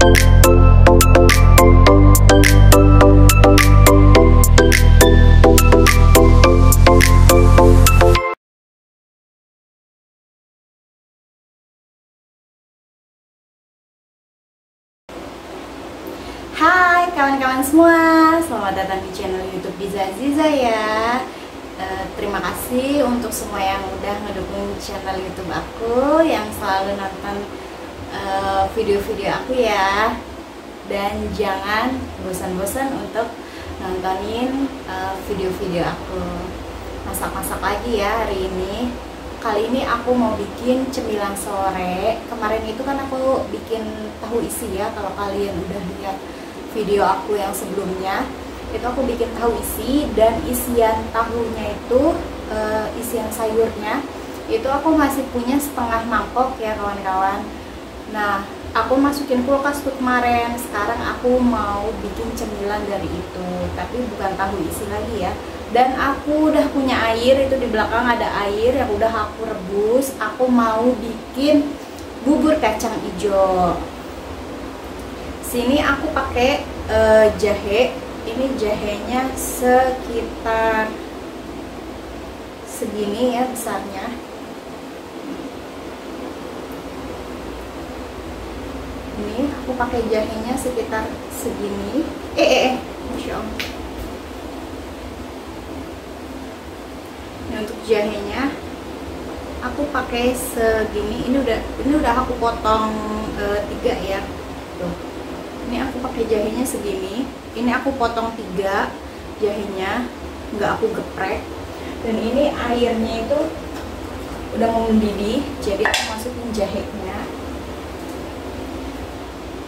Hai kawan-kawan semua, selamat datang di channel YouTube Diza Aziza ya. Terima kasih untuk semua yang udah ngedukung channel YouTube aku, yang selalu nonton video-video aku ya. Dan jangan bosan-bosan untuk nontonin video-video aku. Masak-masak lagi ya hari ini. Kali ini aku mau bikin cemilan sore. Kemarin itu kan aku bikin tahu isi ya, kalau kalian udah lihat video aku yang sebelumnya, itu aku bikin tahu isi, dan isian tahunya itu isian sayurnya itu aku masih punya setengah mangkok ya kawan-kawan. Nah, aku masukin kulkas tuh kemarin. Sekarang aku mau bikin cemilan dari itu, tapi bukan tahu isi lagi ya. Dan aku udah punya air, itu di belakang ada air yang udah aku rebus. Aku mau bikin bubur kacang hijau. Sini aku pakai jahe. Ini jahenya sekitar segini ya besarnya. Ini aku pakai jahenya sekitar segini. Masya Allah. Ini untuk jahenya aku pakai segini. Ini udah aku potong 3 ya. Tuh. Ini aku pakai jahenya segini. Ini aku potong 3 jahenya, nggak aku geprek. Dan ini airnya itu udah mau mendidih, jadi aku masukin jahenya.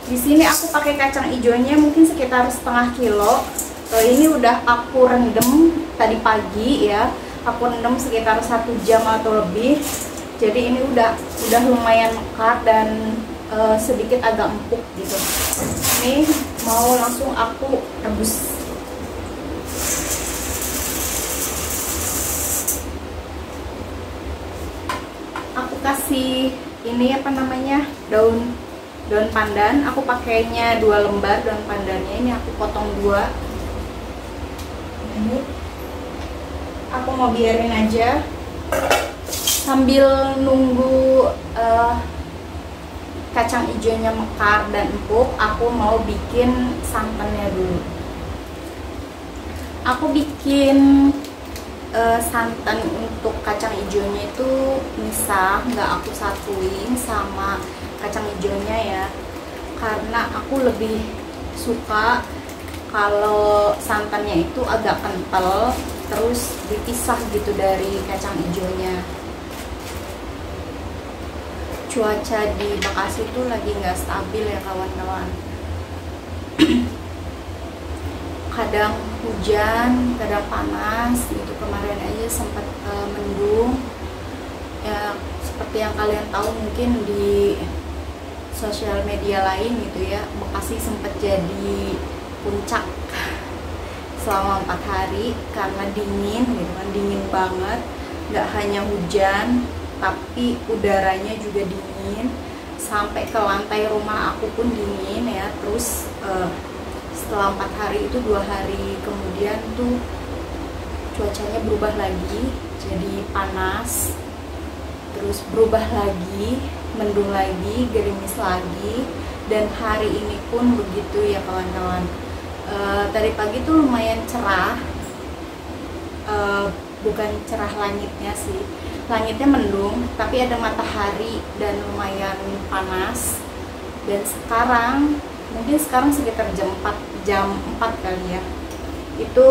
Di sini aku pakai kacang hijaunya mungkin sekitar setengah kilo. Ini udah aku rendam tadi pagi ya. Aku rendam sekitar 1 jam atau lebih. Jadi ini udah lumayan mekar dan sedikit agak empuk gitu. Ini mau langsung aku rebus. Aku kasih ini apa namanya, daun pandan. Aku pakainya 2 lembar daun pandannya. Ini aku potong 2. Ini aku mau biarin aja sambil nunggu kacang hijaunya mekar dan empuk. Aku mau bikin santannya dulu. Aku bikin santan untuk kacang hijaunya itu misah, nggak aku satuin sama kacang hijaunya ya, karena aku lebih suka kalau santannya itu agak kental terus dipisah gitu dari kacang hijaunya. Cuaca di Bekasi itu lagi nggak stabil ya kawan-kawan. Kadang hujan, kadang panas gitu. Kemarin aja sempat mendung ya, seperti yang kalian tahu mungkin di sosial media lain gitu ya. Bekasi sempat jadi puncak selama 4 hari karena dingin gitu kan, dingin banget. Nggak hanya hujan, tapi udaranya juga dingin, sampai ke lantai rumah aku pun dingin ya. Terus setelah 4 hari itu 2 hari kemudian tuh cuacanya berubah lagi jadi panas, terus berubah lagi, mendung lagi, gerimis lagi. Dan hari ini pun begitu ya kawan-kawan. Tadi pagi tuh lumayan cerah, bukan cerah langitnya sih, langitnya mendung tapi ada matahari dan lumayan panas. Dan sekarang mungkin sekitar jam 4 kali ya, itu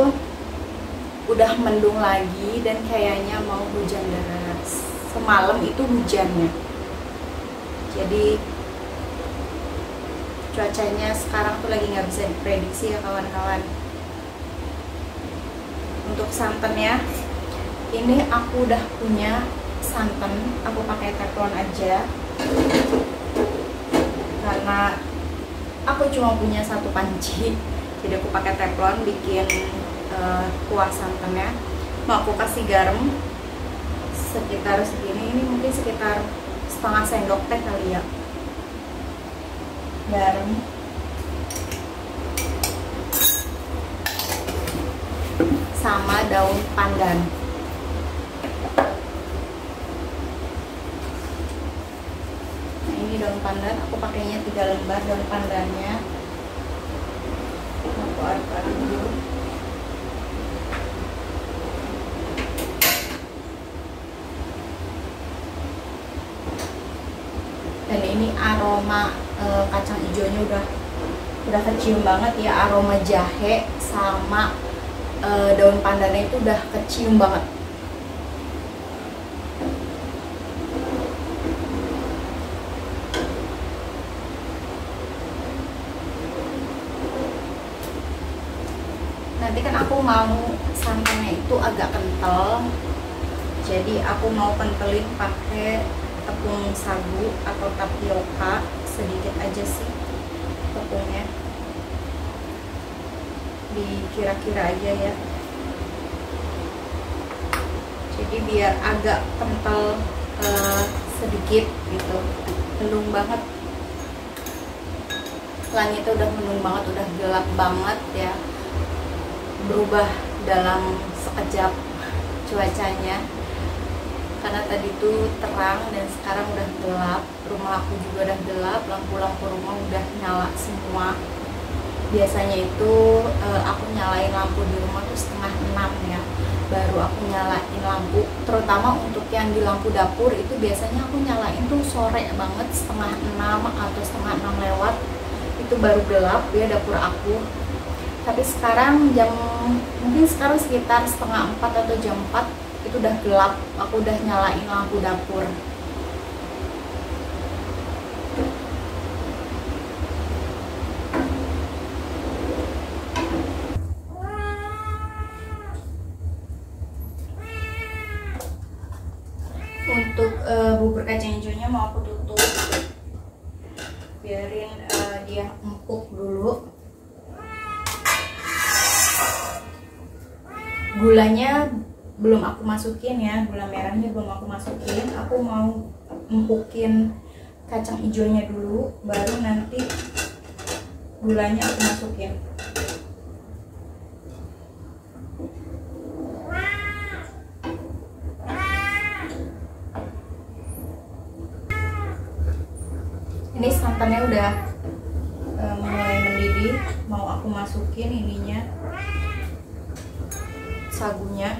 udah mendung lagi dan kayaknya mau hujan deras. Semalam itu hujannya, jadi cuacanya sekarang tuh lagi nggak bisa diprediksi ya kawan-kawan. Untuk santannya ini aku udah punya santan, aku pakai teflon aja karena aku cuma punya 1 panci, jadi aku pakai teflon bikin kuah santannya. Mau aku kasih garam sekitar segini, ini mungkin sekitar setengah sendok teh kali ya. garam, sama daun pandan. Nah, ini daun pandan, aku pakainya 3 lembar daun pandannya. Aku aduk-aduk dulu. Dan ini aroma kacang hijaunya udah kecium banget ya, aroma jahe sama daun pandannya itu udah kecium banget. Nanti kan aku mau santannya itu agak kental, jadi aku mau kentelin pakai tepung sagu atau tapioka, sedikit aja sih tepungnya, dikira-kira aja ya. Jadi biar agak kental sedikit gitu, mendung banget. Langitnya udah mendung banget, udah gelap banget ya, berubah dalam sekejap cuacanya. Karena tadi tuh terang dan sekarang udah gelap. Rumah aku juga udah gelap, lampu-lampu rumah udah nyala semua. Biasanya itu aku nyalain lampu di rumah tuh 5:30 ya, baru aku nyalain lampu. Terutama untuk yang di lampu dapur itu biasanya aku nyalain tuh sore banget, 5:30 atau 5:30 lewat, itu baru gelap ya dapur aku. Tapi sekarang mungkin sekarang sekitar 3:30 atau jam 4 itu udah gelap, aku udah nyalain lampu dapur. Untuk bubur kacang hijaunya mau aku tutup, biarin dia empuk dulu. Gulanya belum aku masukin ya, gula merahnya belum aku masukin. Aku mau empukin kacang hijaunya dulu, baru nanti gulanya aku masukin. Ini santannya udah mulai mendidih, mau aku masukin ininya, sagunya.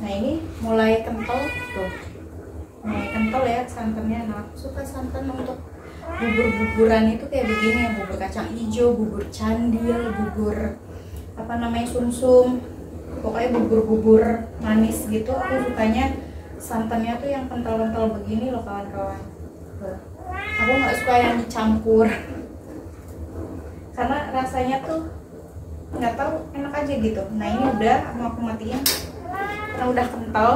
Nah ini mulai kental tuh, mulai kental ya santannya. Nah aku suka santan untuk bubur-buburan itu kayak begini ya, bubur kacang hijau, bubur candil, bubur apa namanya sumsum, pokoknya bubur-bubur manis gitu. Aku sukanya santannya tuh yang kental-kental begini loh kawan-kawan. Aku nggak suka yang dicampur karena rasanya tuh nggak tahu, enak aja gitu. Nah ini udah mau aku matiin karena udah kental.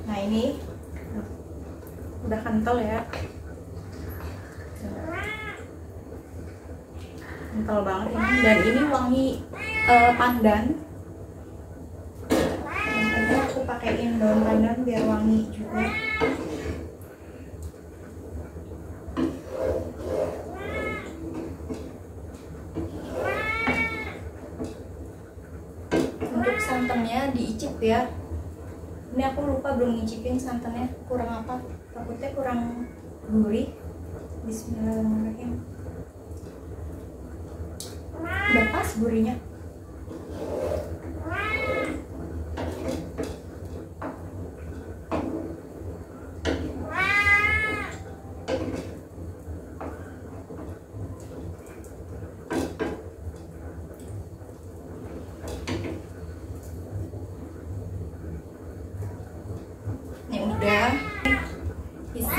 Nah ini udah kental ya, kental banget ini. Dan ini wangi pandan. Nanti aku pakein daun pandan biar wangi juga. Untuk santannya diicip ya. Ini aku lupa belum ngicipin santannya, kurang apa, takutnya kurang gurih. Bismillahirrahmanirrahim. Udah pas gurihnya.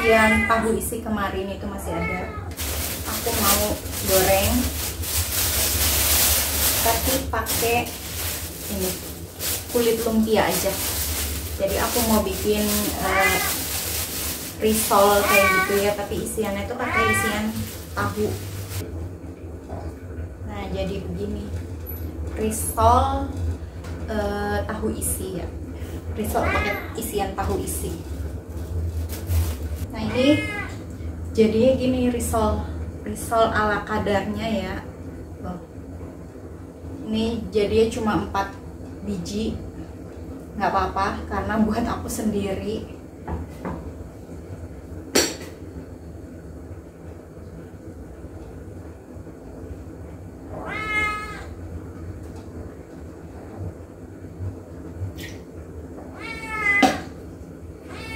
isian tahu isi kemarin itu masih ada. Aku mau goreng tapi pakai ini kulit lumpia aja. Jadi aku mau bikin risol kayak gitu ya, tapi isiannya itu pakai isian tahu. Nah jadi begini, risol tahu isi ya, risol pakai isian tahu isi. Nah ini jadinya gini, risol ala kadarnya ya. Ini jadinya cuma 4 biji, nggak apa-apa karena buat aku sendiri.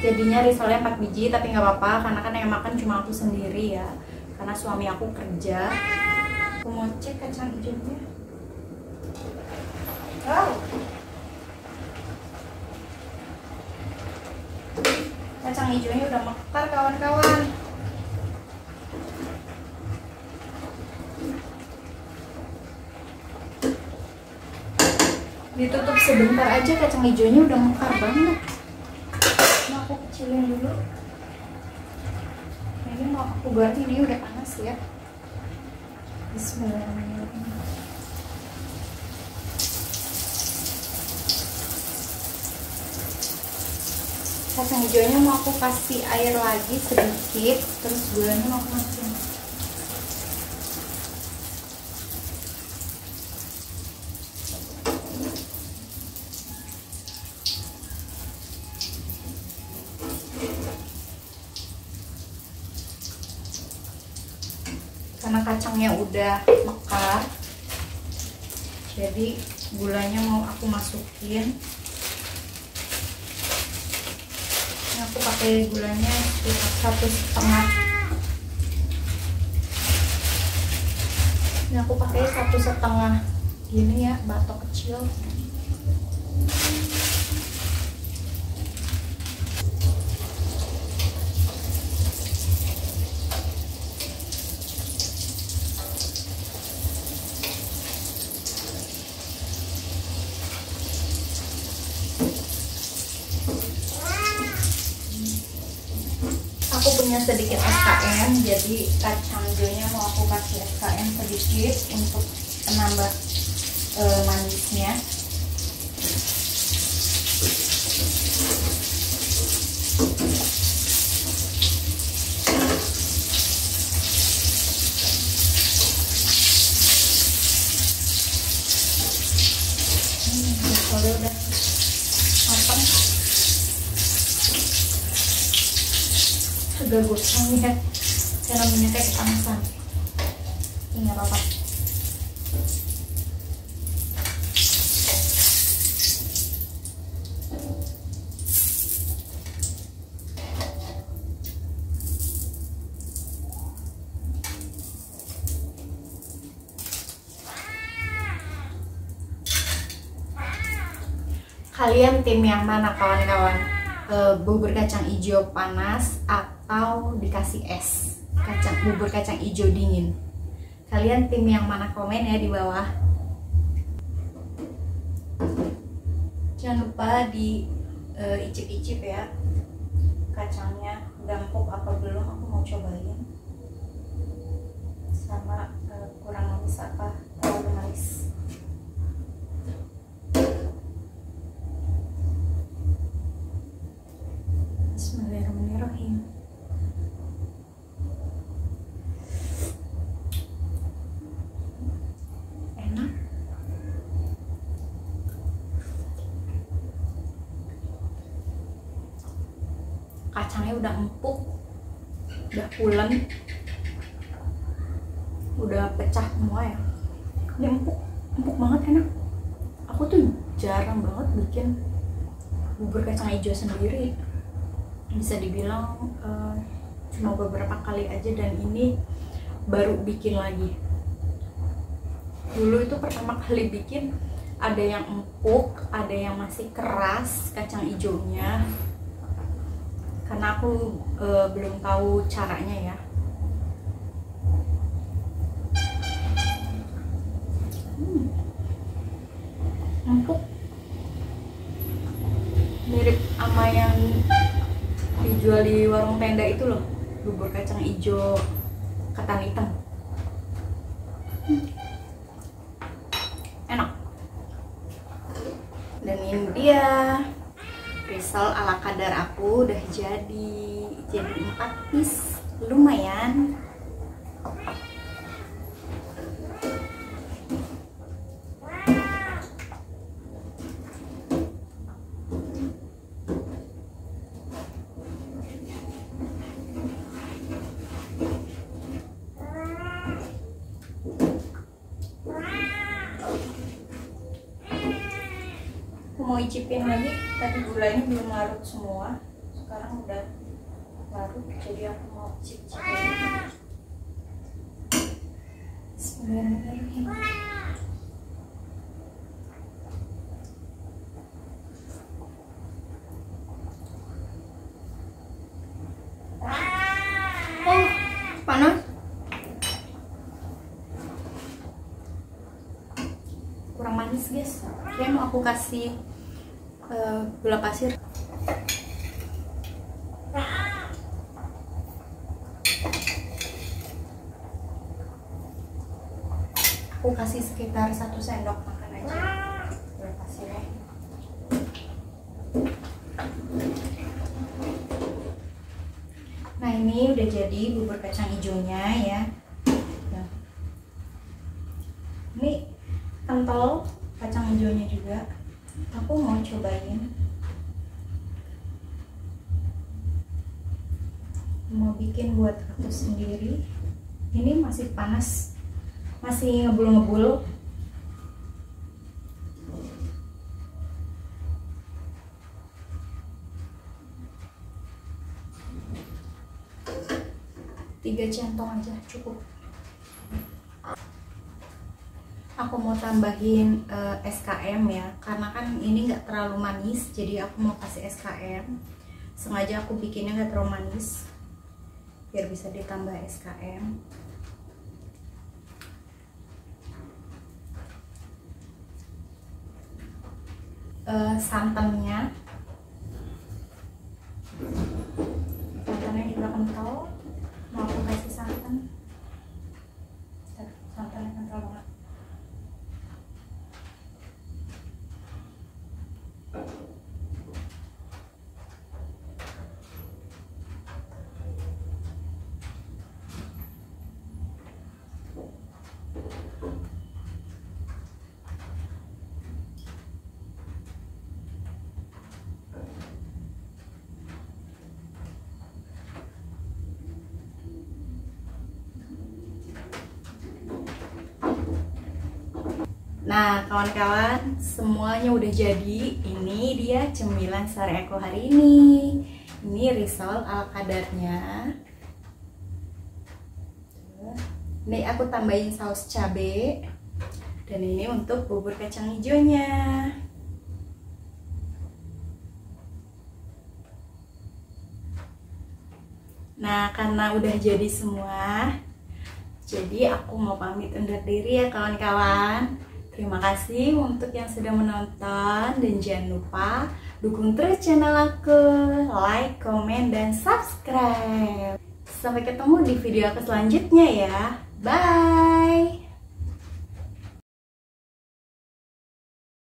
Jadinya risolnya 4 biji, tapi nggak apa-apa karena kan yang makan cuma aku sendiri ya, karena suami aku kerja. Aku mau cek kacang hijaunya. Wow, kacang hijaunya udah mekar kawan-kawan. Ditutup sebentar aja, kacang hijaunya udah mekar banget. Nah aku kecilin dulu. Ini mau aku goreng, ini udah panas ya. Bismillahirrahmanirrahim. Kacang hijaunya mau aku kasih air lagi sedikit, terus gulanya mau aku masukin. Karena kacangnya udah mekar, jadi gulanya mau aku masukin. Aku pakai gulanya sekitar 1,5. Ini aku pakai 1,5 gini ya, batok kecil. Aku punya sedikit SKM, jadi kacang hijaunya mau aku kasih SKM sedikit untuk menambah manisnya. Kalau udah matang, agak gosong ya, karena minyaknya kepanasan. Ini nggak apa-apa. Kalian tim yang mana kawan-kawan? Bubur kacang hijau panas atau dikasih es? Bubur kacang hijau dingin. Kalian tim yang mana? Komen ya di bawah. Jangan lupa di icip-icip ya kacangnya, udah empuk apa belum. Aku mau cobain sama kurang manis apa terlalu manis. Bismillahirrahmanirrahim. Enak. Kacangnya udah empuk, udah pulen, udah pecah semua ya. Ini empuk banget, enak. Aku tuh jarang banget bikin bubur kacang hijau sendiri. Bisa dibilang cuma beberapa kali aja, dan ini baru bikin lagi. Dulu itu pertama kali bikin ada yang empuk, ada yang masih keras kacang hijaunya, karena karena aku belum tahu caranya ya. Empuk, mirip sama yang dijual di warung tenda itu loh, bubur kacang hijau ketan hitam. Enak. Dan ini dia risol ala kadar aku udah jadi 4 piece, lumayan. Mau icipin lagi, tadi gulanya belum larut semua, sekarang udah larut, jadi aku mau cicipin. Bismillahirrahmanirrahim. Oh, panas. Kurang manis guys, kayaknya mau aku kasih gula pasir. Aku kasih sekitar 1 sendok makan aja gula pasirnya. Nah ini udah jadi bubur kacang hijaunya ya. Nah, ini kental kacang hijaunya juga. Aku mau cobain, mau bikin buat aku sendiri. Ini masih panas, masih ngebul-ngebul. Tiga centong aja cukup. Aku mau tambahin SKM ya, karena kan ini nggak terlalu manis, jadi aku mau kasih SKM. Sengaja aku bikinnya nggak terlalu manis biar bisa ditambah SKM. Santannya juga kental, mau aku kasih santan. Santannya kental banget. Nah kawan-kawan, semuanya udah jadi. Ini dia cemilan sore aku hari ini. Ini risol ala kadarnya. Ini aku tambahin saus cabe. Dan ini untuk bubur kacang hijaunya. Nah karena udah jadi semua, jadi aku mau pamit undur diri ya kawan-kawan. Terima kasih untuk yang sudah menonton, dan jangan lupa dukung terus channel aku, like, komen, dan subscribe. Sampai ketemu di video aku selanjutnya ya. Bye.